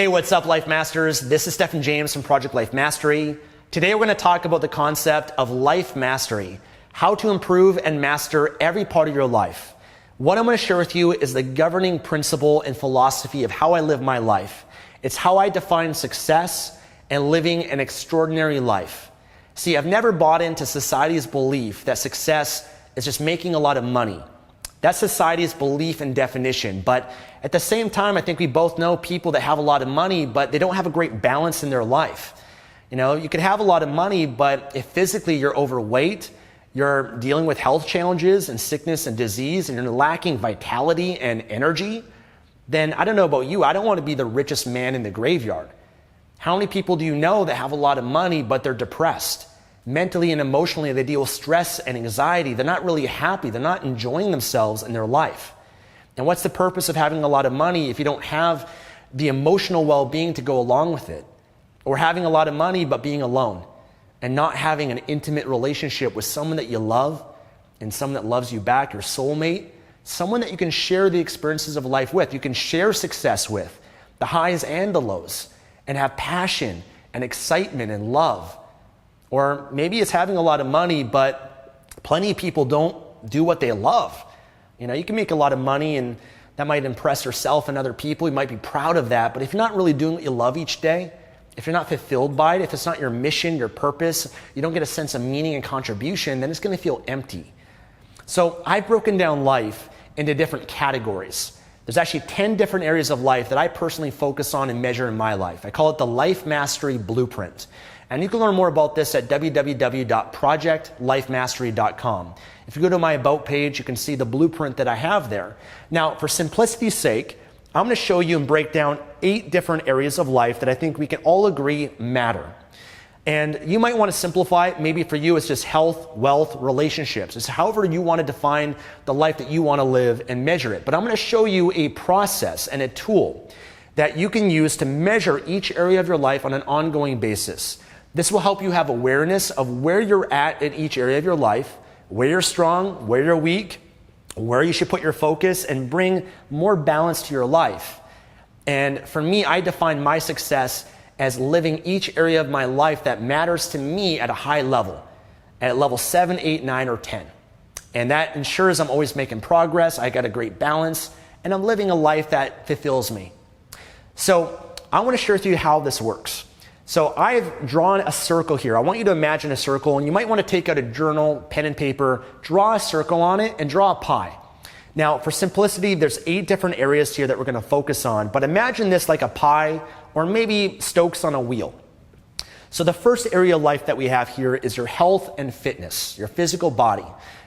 Hey, what's up, Life Masters? This is Stefan James from Project Life Mastery. Today we're going to talk about the concept of life mastery, how to improve and master every part of your life. What I'm going to share with you is the governing principle and philosophy of how I live my life. It's how I define success and living an extraordinary life. See, I've never bought into society's belief that success is just making a lot of money. That's society's belief and definition. But at the same time, I think we both know people that have a lot of money, but they don't have a great balance in their life. You know, you could have a lot of money, but if physically you're overweight, you're dealing with health challenges and sickness and disease, and you're lacking vitality and energy, then I don't know about you, I don't want to be the richest man in the graveyard. How many people do you know that have a lot of money, but they're depressed? Mentally and emotionally, they deal with stress and anxiety. They're not really happy. They're not enjoying themselves in their life. And what's the purpose of having a lot of money if you don't have the emotional well-being to go along with it? Or having a lot of money but being alone and not having an intimate relationship with someone that you love and someone that loves you back, your soulmate, someone that you can share the experiences of life with, you can share success with, the highs and the lows, and have passion and excitement and love. Or maybe it's having a lot of money, but plenty of people don't do what they love. You know, you can make a lot of money and that might impress yourself and other people. You might be proud of that. But if you're not really doing what you love each day, if you're not fulfilled by it, if it's not your mission, your purpose, you don't get a sense of meaning and contribution, then it's going to feel empty. So I've broken down life into different categories. There's actually 10 different areas of life that I personally focus on and measure in my life. I call it the Life Mastery Blueprint. And you can learn more about this at www.projectlifemastery.com. If you go to my About page, you can see the blueprint that I have there. Now, for simplicity's sake, I'm going to show you and break down 8 different areas of life that I think we can all agree matter. And you might want to simplify it. Maybe for you, it's just health, wealth, relationships. It's however you want to define the life that you want to live and measure it. But I'm going to show you a process and a tool that you can use to measure each area of your life on an ongoing basis. This will help you have awareness of where you're at in each area of your life, where you're strong, where you're weak, where you should put your focus, and bring more balance to your life. And for me, I define my success as living each area of my life that matters to me at a high level, at level 7, 8, 9, or 10. And that ensures I'm always making progress, I got a great balance, and I'm living a life that fulfills me. So I want to share with you how this works. So I've drawn a circle here. I want you to imagine a circle, and you might want to take out a journal, pen and paper, draw a circle on it, and draw a pie. Now, for simplicity, there's 8 different areas here that we're going to focus on, but imagine this like a pie or maybe spokes on a wheel. So the first area of life that we have here is your health and fitness, your physical body.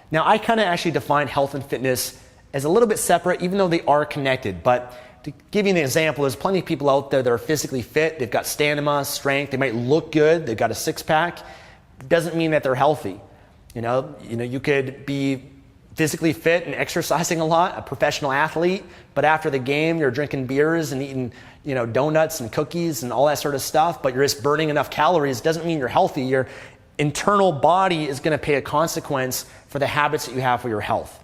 Now, I kind of actually define health and fitness as a little bit separate, even though they are connected, but to give you an example, there's plenty of people out there that are physically fit. They've got stamina, strength. They might look good. They've got a six-pack. Doesn't mean that they're healthy. You know, you could be physically fit and exercising a lot, a professional athlete, but after the game, you're drinking beers and eating, donuts and cookies and all that sort of stuff, but you're just burning enough calories. Doesn't mean you're healthy. Your internal body is going to pay a consequence for the habits that you have for your health.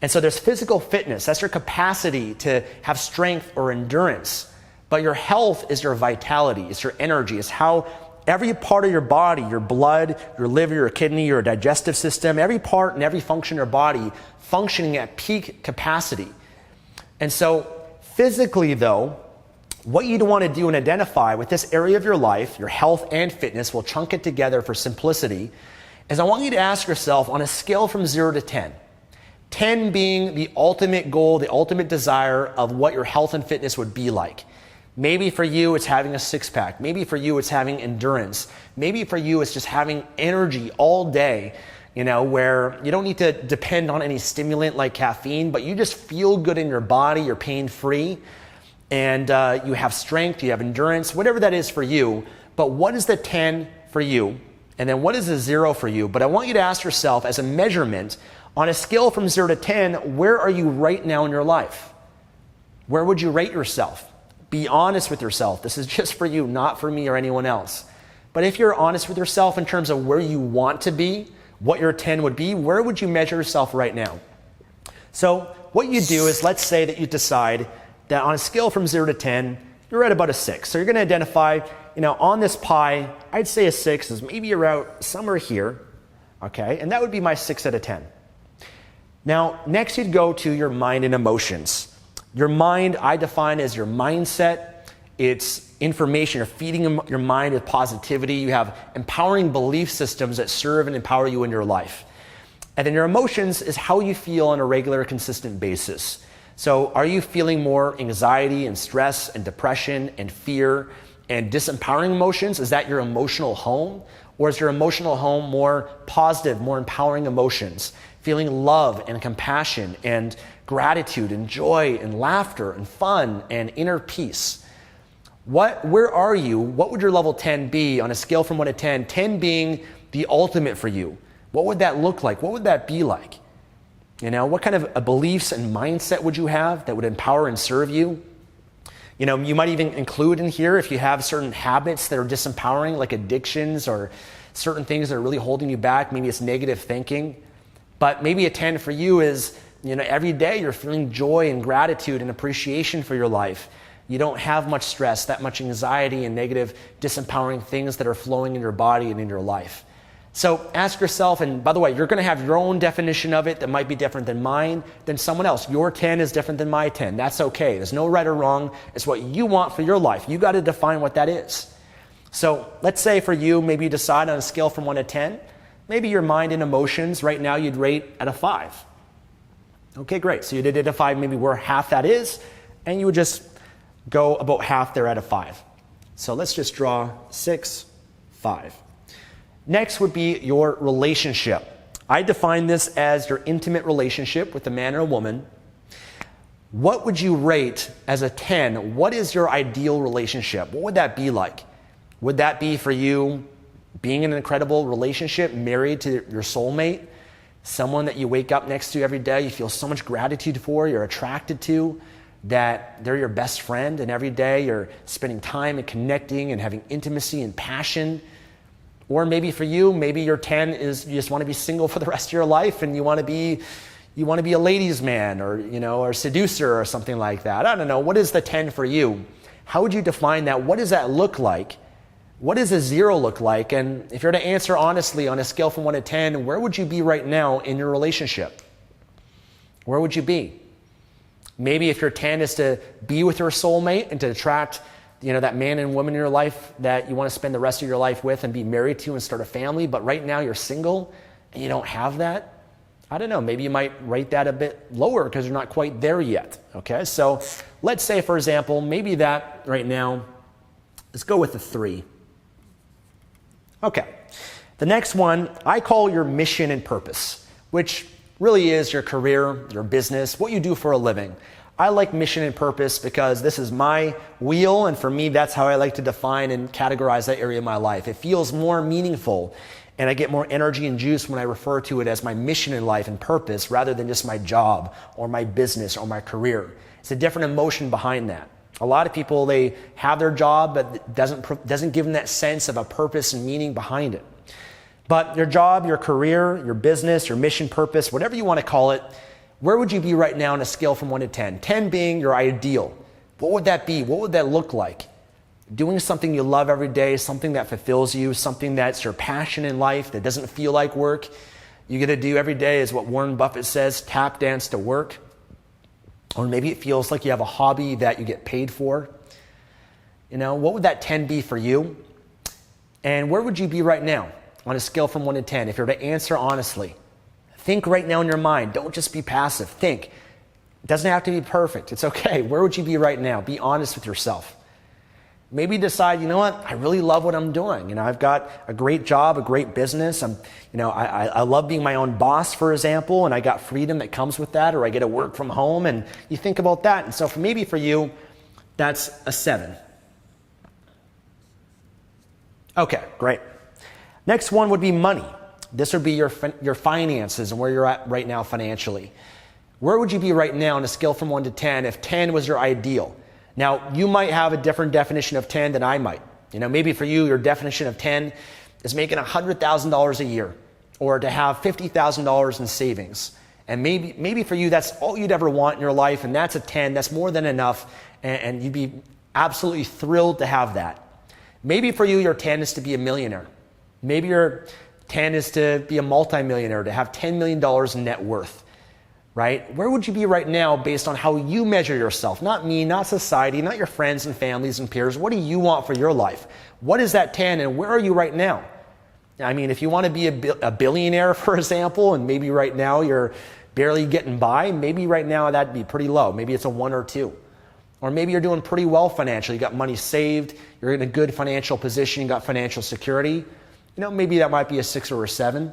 And so there's physical fitness. That's your capacity to have strength or endurance. But your health is your vitality. It's your energy. It's how every part of your body, your blood, your liver, your kidney, your digestive system, every part and every function of your body functioning at peak capacity. And so physically, though, what you'd want to do and identify with this area of your life, your health and fitness, we'll chunk it together for simplicity, is I want you to ask yourself on a scale from 0 to 10, 10 being the ultimate goal, the ultimate desire of what your health and fitness would be like. Maybe for you, it's having a six-pack. Maybe for you, it's having endurance. Maybe for you, it's just having energy all day, where you don't need to depend on any stimulant like caffeine, but you just feel good in your body, you're pain-free, and you have strength, you have endurance, whatever that is for you. But what is the 10 for you? And then what is the 0 for you? But I want you to ask yourself as a measurement, on a scale from 0 to 10, where are you right now in your life? Where would you rate yourself? Be honest with yourself. This is just for you, not for me or anyone else. But if you're honest with yourself in terms of where you want to be, what your 10 would be, where would you measure yourself right now? So what you do is, let's say that you decide that on a scale from 0 to 10, you're at about a 6. So you're going to identify, on this pie, I'd say a 6 is maybe around somewhere here, okay? And that would be my 6 out of 10. Now, next you'd go to your mind and emotions. Your mind, I define as your mindset. It's information. You're feeding your mind with positivity. You have empowering belief systems that serve and empower you in your life. And then your emotions is how you feel on a regular, consistent basis. So are you feeling more anxiety and stress and depression and fear and disempowering emotions? Is that your emotional home? Or is your emotional home more positive, more empowering emotions? Feeling love and compassion and gratitude and joy and laughter and fun and inner peace. Where are you? What would your level 10 be on a scale from 1 to 10? 10 being the ultimate for you. What would that look like? What would that be like? What kind of beliefs and mindset would you have that would empower and serve you? You might even include in here if you have certain habits that are disempowering, like addictions or certain things that are really holding you back. Maybe it's negative thinking. But maybe a 10 for you is, every day you're feeling joy and gratitude and appreciation for your life. You don't have much stress, that much anxiety and negative, disempowering things that are flowing in your body and in your life. So ask yourself, and by the way, you're going to have your own definition of it that might be different than mine, than someone else. Your 10 is different than my 10. That's okay. There's no right or wrong. It's what you want for your life. You got to define what that is. So let's say for you, maybe you decide on a scale from 1 to 10, maybe your mind and emotions right now you'd rate at a 5. Okay, great. So you'd identify maybe where half that is, and you would just go about half there at a 5. So let's just draw 6, 5. Next would be your relationship. I define this as your intimate relationship with a man or a woman. What would you rate as a 10? What is your ideal relationship? What would that be like? Would that be for you being in an incredible relationship, married to your soulmate, someone that you wake up next to every day, you feel so much gratitude for, you're attracted to, that they're your best friend, and every day you're spending time and connecting and having intimacy and passion? Or maybe for you, maybe your 10 is you just want to be single for the rest of your life and you want to be a ladies' man or seducer or something like that. I don't know. What is the 10 for you? How would you define that? What does that look like? What does a 0 look like? And if you're to answer honestly on a scale from 1 to 10, where would you be right now in your relationship? Where would you be? Maybe if your 10 is to be with your soulmate and to attract that man and woman in your life that you want to spend the rest of your life with and be married to and start a family, but right now you're single and you don't have that. I don't know, maybe you might rate that a bit lower because you're not quite there yet. Okay, so let's say, for example, maybe that right now, let's go with a 3. Okay, the next one I call your mission and purpose, which really is your career, your business, what you do for a living. I like mission and purpose because this is my wheel, and for me, that's how I like to define and categorize that area of my life. It feels more meaningful, and I get more energy and juice when I refer to it as my mission in life and purpose rather than just my job or my business or my career. It's a different emotion behind that. A lot of people, they have their job, but it doesn't give them that sense of a purpose and meaning behind it. But your job, your career, your business, your mission, purpose, whatever you want to call it, where would you be right now on a scale from 1 to 10? 10 being your ideal. What would that be? What would that look like? Doing something you love every day, something that fulfills you, something that's your passion in life that doesn't feel like work. You get to do every day is what Warren Buffett says, tap dance to work. Or maybe it feels like you have a hobby that you get paid for. What would that 10 be for you? And where would you be right now on a scale from 1 to 10 if you were to answer honestly? Think right now in your mind. Don't just be passive. Think. It doesn't have to be perfect. It's okay. Where would you be right now? Be honest with yourself. Maybe decide, I really love what I'm doing. I've got a great job, a great business. I love being my own boss, for example, and I got freedom that comes with that, or I get to work from home, and you think about that. And so maybe for you, that's a 7. Okay, great. Next one would be money. This would be your finances and where you're at right now financially. Where would you be right now on a scale from 1 to 10 if 10 was your ideal? Now, you might have a different definition of 10 than I might. Maybe for you, your definition of 10 is making $100,000 a year or to have $50,000 in savings. And maybe for you, that's all you'd ever want in your life, and that's a 10. That's more than enough, and you'd be Absolutely thrilled to have that. Maybe for you, your 10 is to be a millionaire. Maybe your 10 is to be a multimillionaire, to have $10 million in net worth, right? Where would you be right now based on how you measure yourself? Not me, not society, not your friends and families and peers. What do you want for your life? What is that 10 and where are you right now? I mean, if you want to be a billionaire, for example, and maybe right now you're barely getting by, maybe right now that'd be pretty low. Maybe it's a 1 or 2. Or maybe you're doing pretty well financially. You got money saved, you're in a good financial position, you got financial security. Maybe that might be a 6 or a 7.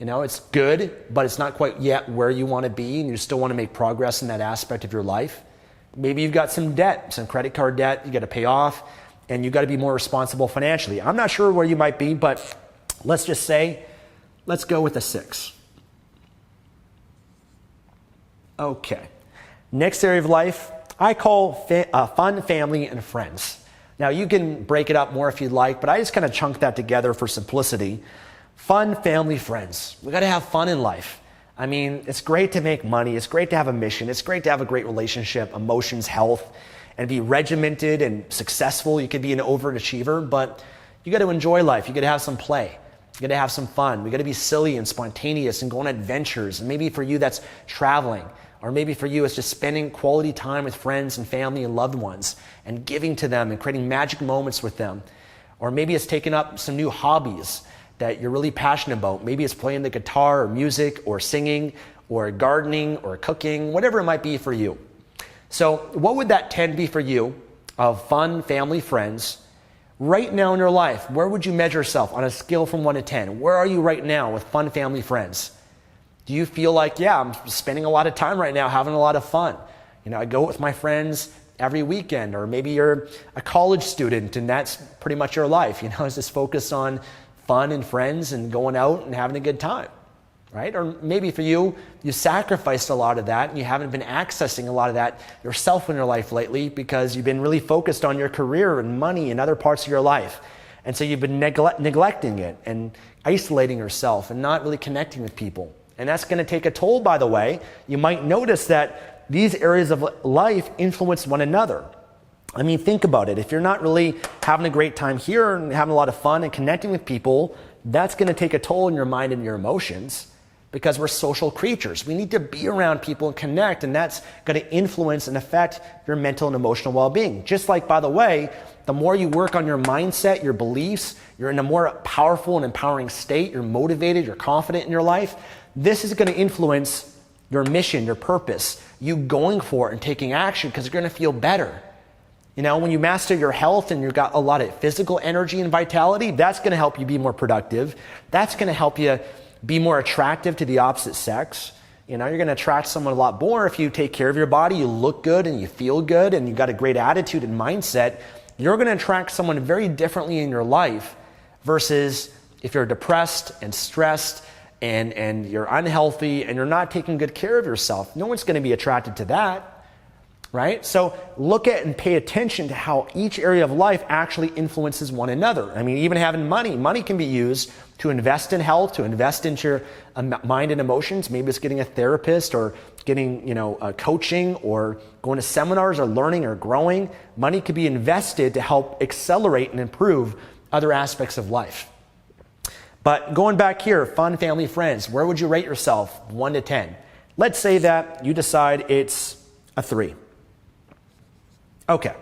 It's good, but it's not quite yet where you want to be, and you still want to make progress in that aspect of your life. Maybe you've got some debt, some credit card debt you got to pay off, and you got to be more responsible financially. I'm not sure where you might be, but let's just say, let's go with a 6. Okay. Next area of life, I call fun, family, and friends. Now, you can break it up more if you'd like, but I just kind of chunked that together for simplicity. Fun, family, friends. We got to have fun in life. I mean, it's great to make money. It's great to have a mission. It's great to have a great relationship, emotions, health, and be regimented and successful. You could be an overachiever, but you got to enjoy life. You got to have some play. You got to have some fun. We got to be silly and spontaneous and go on adventures. And maybe for you, that's traveling. Or maybe for you, it's just spending quality time with friends and family and loved ones and giving to them and creating magic moments with them. Or maybe it's taking up some new hobbies that you're really passionate about. Maybe it's playing the guitar or music or singing or gardening or cooking, whatever it might be for you. So what would that 10 be for you of fun, family, friends? Right now in your life, where would you measure yourself on a scale from 1 to 10? Where are you right now with fun, family, friends? Do you feel like, yeah, I'm spending a lot of time right now having a lot of fun? I go with my friends every weekend, or maybe you're a college student and that's pretty much your life. It's just focused on fun and friends and going out and having a good time, right? Or maybe for you, you sacrificed a lot of that and you haven't been accessing a lot of that yourself in your life lately because you've been really focused on your career and money and other parts of your life. And so you've been neglecting it and isolating yourself and not really connecting with people. And that's going to take a toll, by the way. You might notice that these areas of life influence one another. I mean, think about it. If you're not really having a great time here and having a lot of fun and connecting with people, that's going to take a toll on your mind and your emotions because we're social creatures. We need to be around people and connect, and that's going to influence and affect your mental and emotional well-being. Just like, by the way, the more you work on your mindset, your beliefs, you're in a more powerful and empowering state, you're motivated, you're confident in your life, this is going to influence your mission, your purpose, you going for it and taking action because you're going to feel better. When you master your health and you've got a lot of physical energy and vitality, that's going to help you be more productive. That's going to help you be more attractive to the opposite sex. You're going to attract someone a lot more if you take care of your body, you look good and you feel good and you've got a great attitude and mindset. You're going to attract someone very differently in your life versus if you're depressed and stressed and you're unhealthy and you're not taking good care of yourself. No one's going to be attracted to that, right? So look at and pay attention to how each area of life actually influences one another. I mean, even having money can be used to invest in health, to invest into your mind and emotions. Maybe it's getting a therapist or getting, coaching or going to seminars or learning or growing. Money could be invested to help accelerate and improve other aspects of life. But going back here, fun, family, friends, where would you rate yourself 1 to 10? Let's say that you decide it's a 3. Okay.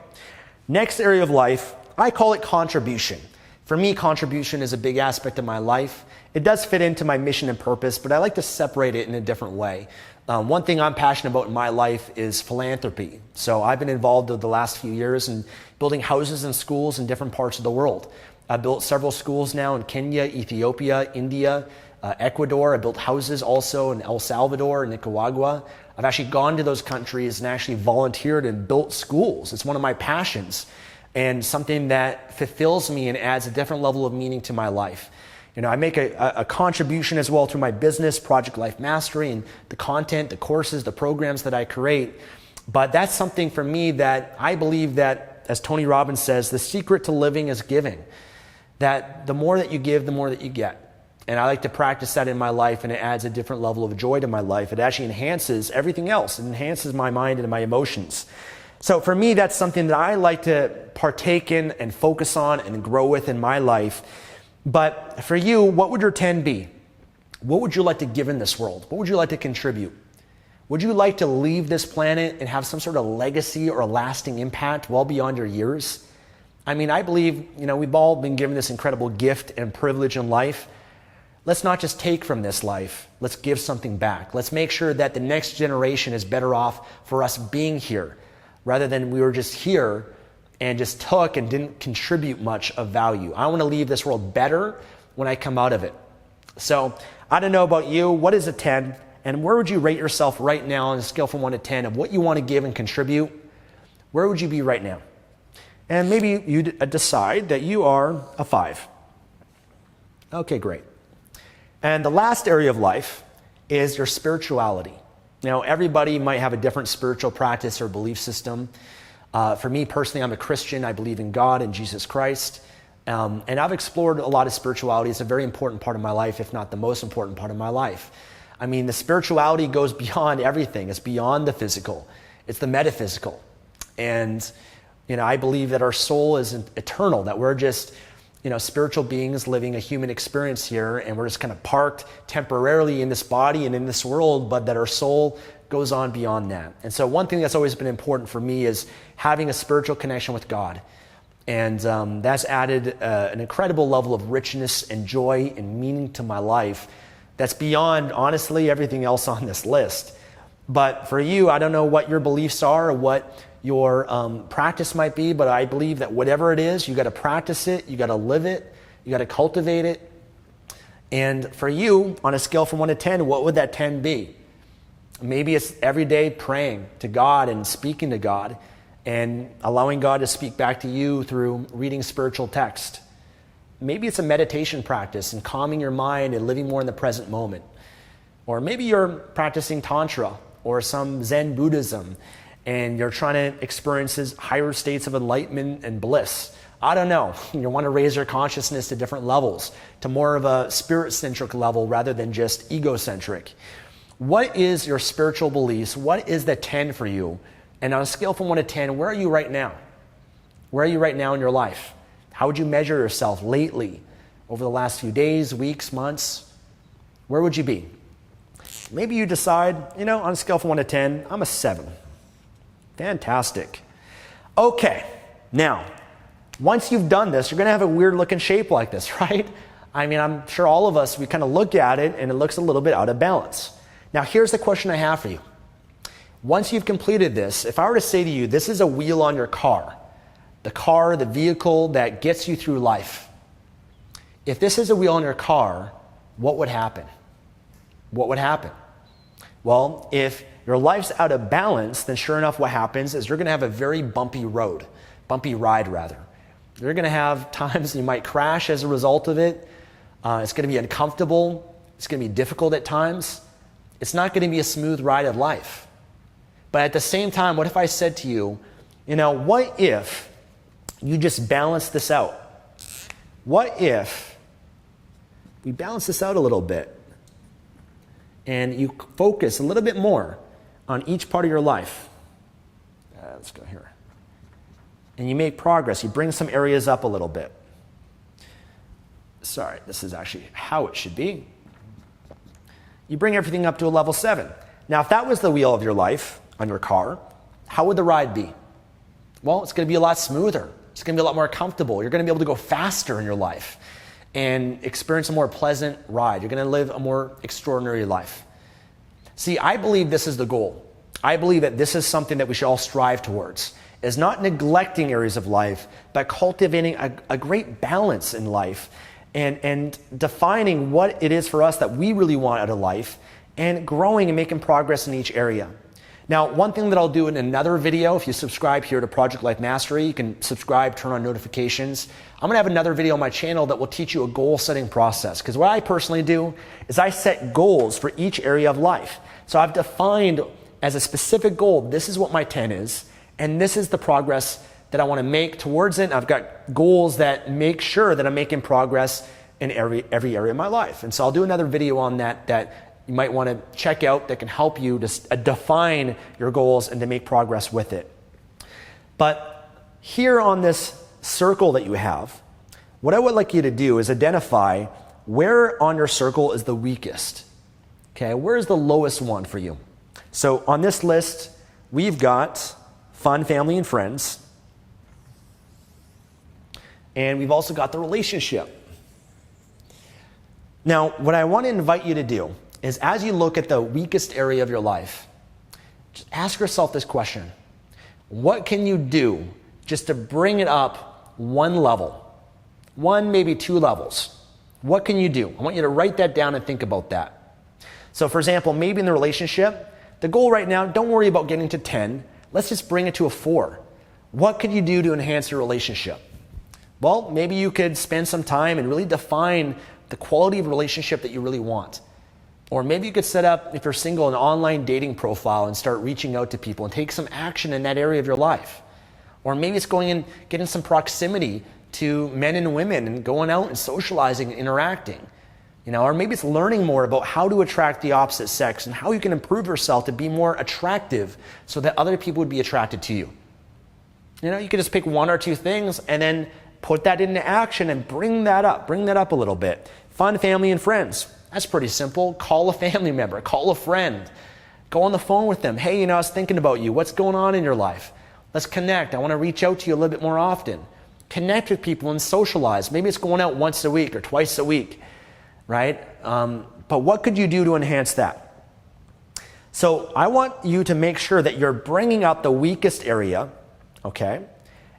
Next area of life, I call it contribution. For me, contribution is a big aspect of my life. It does fit into my mission and purpose, but I like to separate it in a different way. One thing I'm passionate about in my life is philanthropy. So I've been involved over the last few years in building houses and schools in different parts of the world. I built several schools now in Kenya, Ethiopia, India, Ecuador. I built houses also in El Salvador and Nicaragua. I've actually gone to those countries and actually volunteered and built schools. It's one of my passions and something that fulfills me and adds a different level of meaning to my life. I make a contribution as well through my business, Project Life Mastery, and the content, the courses, the programs that I create. But that's something for me that I believe that, as Tony Robbins says, the secret to living is giving. That the more that you give, the more that you get. And I like to practice that in my life, and it adds a different level of joy to my life. It actually enhances everything else. It enhances my mind and my emotions. So for me, that's something that I like to partake in and focus on and grow with in my life. But for you, what would your 10 be? What would you like to give in this world? What would you like to contribute? Would you like to leave this planet and have some sort of legacy or a lasting impact well beyond your years? I mean, I believe, we've all been given this incredible gift and privilege in life. Let's not just take from this life. Let's give something back. Let's make sure that the next generation is better off for us being here, rather than we were just here and just took and didn't contribute much of value. I want to leave this world better when I come out of it. So I don't know about you. What is a 10? And where would you rate yourself right now on a scale from 1 to 10 of what you want to give and contribute? Where would you be right now? And maybe you decide that you are a 5. Okay, great. And the last area of life is your spirituality. Now, everybody might have a different spiritual practice or belief system. For me personally, I'm a Christian. I believe in God and Jesus Christ. And I've explored a lot of spirituality. It's a very important part of my life, if not the most important part of my life. I mean, the spirituality goes beyond everything. It's beyond the physical. It's the metaphysical. And, I believe that our soul is eternal, that we're just, spiritual beings living a human experience here, and we're just kind of parked temporarily in this body and in this world, but that our soul goes on beyond that. And so one thing that's always been important for me is having a spiritual connection with God. And that's added an incredible level of richness and joy and meaning to my life that's beyond, honestly, everything else on this list. But for you, I don't know what your beliefs are or what your practice might be, but I believe that whatever it is, you got to practice it, you got to live it, you got to cultivate it. And for you, on a scale from 1 to 10, what would that 10 be? Maybe it's every day praying to God and speaking to God and allowing God to speak back to you through reading spiritual text. Maybe it's a meditation practice and calming your mind and living more in the present moment. Or maybe you're practicing Tantra or some Zen Buddhism and you're trying to experience higher states of enlightenment and bliss. I don't know. You want to raise your consciousness to different levels, to more of a spirit-centric level rather than just egocentric. What is your spiritual beliefs? What is the 10 for you? And on a scale from 1 to 10, where are you right now? Where are you right now in your life? How would you measure yourself lately, over the last few days, weeks, months? Where would you be? Maybe you decide, on a scale from 1 to 10, I'm a 7. Fantastic. Okay, now, once you've done this, you're going to have a weird looking shape like this, right? I mean, I'm sure all of us, we kind of look at it and it looks a little bit out of balance. Now, here's the question I have for you. Once you've completed this, if I were to say to you, this is a wheel on your car, the vehicle that gets you through life. If this is a wheel on your car, what would happen? What would happen? Well, if your life's out of balance, then sure enough what happens is you're going to have a very bumpy ride rather. You're going to have times you might crash as a result of it. It's going to be uncomfortable. It's going to be difficult at times. It's not going to be a smooth ride of life. But at the same time, what if I said to you, what if you just balance this out? What if we balance this out a little bit and you focus a little bit more on each part of your life? Let's go here. And you make progress. You bring some areas up a little bit. Sorry, this is actually how it should be. You bring everything up to a level 7. Now, if that was the wheel of your life on your car, how would the ride be? Well, it's going to be a lot smoother. It's going to be a lot more comfortable. You're going to be able to go faster in your life and experience a more pleasant ride. You're going to live a more extraordinary life. See, I believe this is the goal. I believe that this is something that we should all strive towards, is not neglecting areas of life, but cultivating a great balance in life and defining what it is for us that we really want out of life and growing and making progress in each area. Now, one thing that I'll do in another video, if you subscribe here to Project Life Mastery, you can subscribe, turn on notifications. I'm going to have another video on my channel that will teach you a goal-setting process. Because what I personally do is I set goals for each area of life. So I've defined as a specific goal, this is what my 10 is, and this is the progress that I want to make towards it. I've got goals that make sure that I'm making progress in every area of my life. And so I'll do another video on that you might want to check out that can help you to define your goals and to make progress with it. But here on this circle that you have, what I would like you to do is identify where on your circle is the weakest. Okay, where is the lowest one for you? So on this list, we've got fun, family, and friends. And we've also got the relationship. Now, what I want to invite you to do is, as you look at the weakest area of your life, just ask yourself this question. What can you do just to bring it up one level? One, maybe two levels. What can you do? I want you to write that down and think about that. So for example, maybe in the relationship, the goal right now, don't worry about getting to 10. Let's just bring it to a 4. What could you do to enhance your relationship? Well, maybe you could spend some time and really define the quality of relationship that you really want. Or maybe you could set up, if you're single, an online dating profile and start reaching out to people and take some action in that area of your life. Or maybe it's going and getting some proximity to men and women and going out and socializing and interacting. Or maybe it's learning more about how to attract the opposite sex and how you can improve yourself to be more attractive so that other people would be attracted to you. You could just pick one or two things and then put that into action and bring that up a little bit. Fun, family, and friends. That's pretty simple. Call a family member, call a friend, go on the phone with them. Hey, I was thinking about you. What's going on in your life? Let's connect. I want to reach out to you a little bit more often. Connect with people and socialize. Maybe it's going out once a week or twice a week, right? But what could you do to enhance that? So I want you to make sure that you're bringing up the weakest area, okay?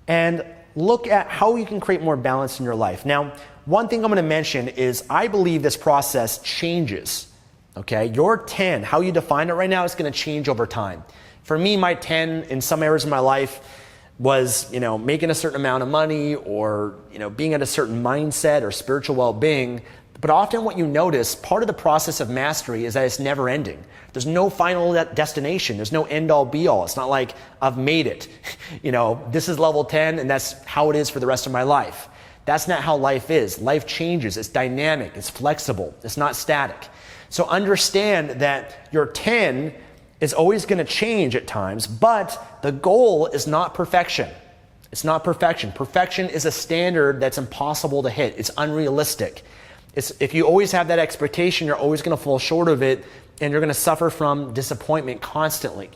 And look at how you can create more balance in your life. Now, one thing I'm going to mention is I believe this process changes, okay? Your 10, how you define it right now, is going to change over time. For me, my 10 in some areas of my life was, making a certain amount of money or, being at a certain mindset or spiritual well-being. But often what you notice, part of the process of mastery is that it's never ending. There's no final destination. There's no end all be all. It's not like I've made it. This is level 10 and that's how it is for the rest of my life. That's not how life is. Life changes. It's dynamic. It's flexible. It's not static. So understand that your 10 is always going to change at times, but the goal is not perfection. It's not perfection. Perfection is a standard that's impossible to hit. It's unrealistic. If you always have that expectation, you're always going to fall short of it, and you're going to suffer from disappointment constantly.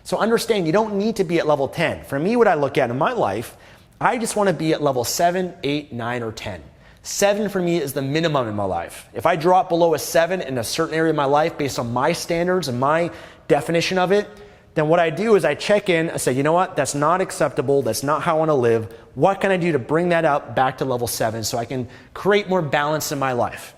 So understand, you don't need to be at level 10. For me, what I look at in my life, I just want to be at level 7, 8, 9, or 10. 7 for me is the minimum in my life. If I drop below a 7 in a certain area of my life based on my standards and my definition of it, then what I do is I check in, I say, you know what, that's not acceptable, that's not how I want to live. What can I do to bring that up back to level 7 so I can create more balance in my life?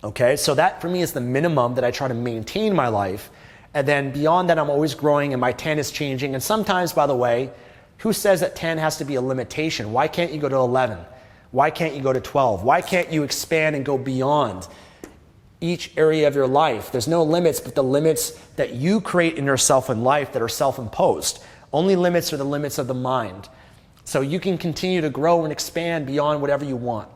Okay, so that for me is the minimum that I try to maintain in my life. And then beyond that, I'm always growing and my 10 is changing. And sometimes, by the way, who says that 10 has to be a limitation? Why can't you go to 11? Why can't you go to 12? Why can't you expand and go beyond each area of your life? There's no limits but the limits that you create in yourself in life that are self-imposed. Only limits are the limits of the mind. So you can continue to grow and expand beyond whatever you want.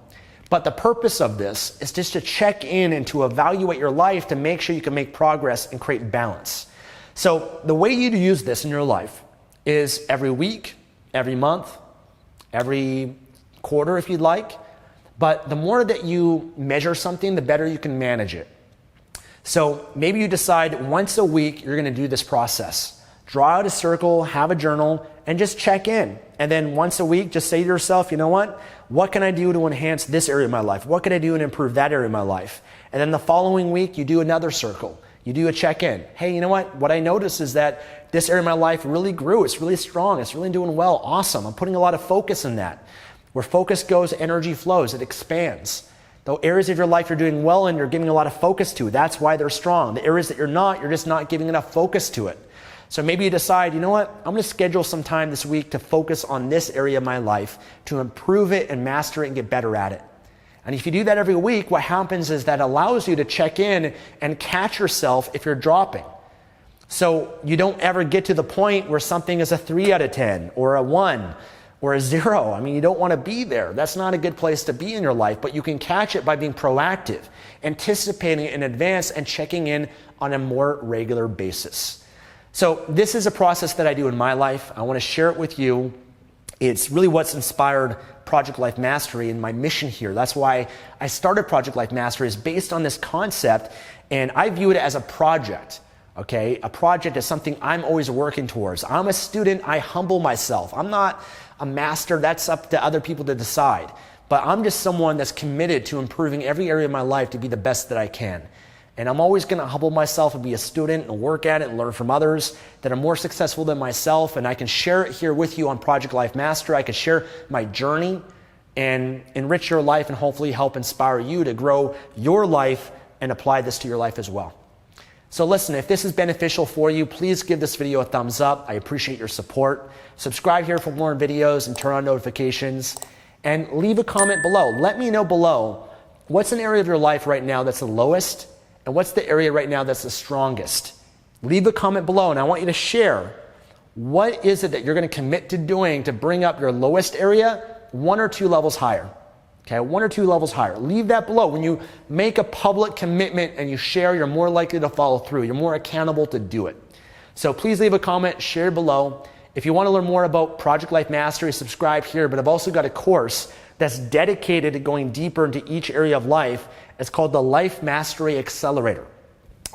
But the purpose of this is just to check in and to evaluate your life to make sure you can make progress and create balance. So the way you use this in your life is every week, every month, every quarter if you'd like. But the more that you measure something, the better you can manage it. So maybe you decide once a week you're going to do this process. Draw out a circle, have a journal, and just check in. And then once a week, just say to yourself, you know what can I do to enhance this area of my life? What can I do to improve that area of my life? And then the following week, you do another circle. You do a check-in. Hey, you know what I noticed is that this area of my life really grew. It's really strong. It's really doing well. Awesome. I'm putting a lot of focus in that. Where focus goes, energy flows. It expands. The areas of your life you're doing well in, you're giving a lot of focus to. That's why they're strong. The areas that you're not, you're just not giving enough focus to it. So maybe you decide, you know what, I'm going to schedule some time this week to focus on this area of my life, to improve it and master it and get better at it. And if you do that every week, what happens is that allows you to check in and catch yourself if you're dropping. So you don't ever get to the point where something is a 3 out of 10 or a 1 or a 0. I mean, you don't want to be there. That's not a good place to be in your life, but you can catch it by being proactive, anticipating it in advance and checking in on a more regular basis. So this is a process that I do in my life. I want to share it with you. It's really what's inspired Project Life Mastery and my mission here. That's why I started Project Life Mastery, is based on this concept, and I view it as a project. Okay, a project is something I'm always working towards. I'm a student, I humble myself. I'm not a master, that's up to other people to decide. But I'm just someone that's committed to improving every area of my life to be the best that I can. And I'm always gonna humble myself and be a student and work at it and learn from others that are more successful than myself. And I can share it here with you on Project Life Mastery. I can share my journey and enrich your life and hopefully help inspire you to grow your life and apply this to your life as well. So listen, if this is beneficial for you, please give this video a thumbs up. I appreciate your support. Subscribe here for more videos and turn on notifications. And leave a comment below. Let me know below, what's an area of your life right now that's the lowest, and what's the area right now that's the strongest? Leave a comment below, and I want you to share, what is it that you're gonna commit to doing to bring up your lowest area 1 or 2 levels higher? Okay, 1 or 2 levels higher. Leave that below. When you make a public commitment and you share, you're more likely to follow through. You're more accountable to do it. So please leave a comment, share below. If you want to learn more about Project Life Mastery, subscribe here, but I've also got a course that's dedicated to going deeper into each area of life. It's called the Life Mastery Accelerator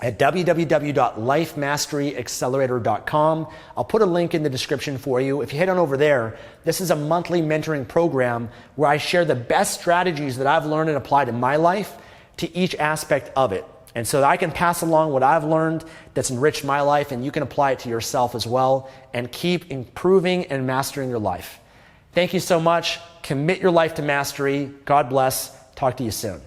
at www.lifemasteryaccelerator.com. I'll put a link in the description for you. If you head on over there, this is a monthly mentoring program where I share the best strategies that I've learned and applied in my life to each aspect of it. And so that I can pass along what I've learned that's enriched my life, and you can apply it to yourself as well and keep improving and mastering your life. Thank you so much. Commit your life to mastery. God bless. Talk to you soon.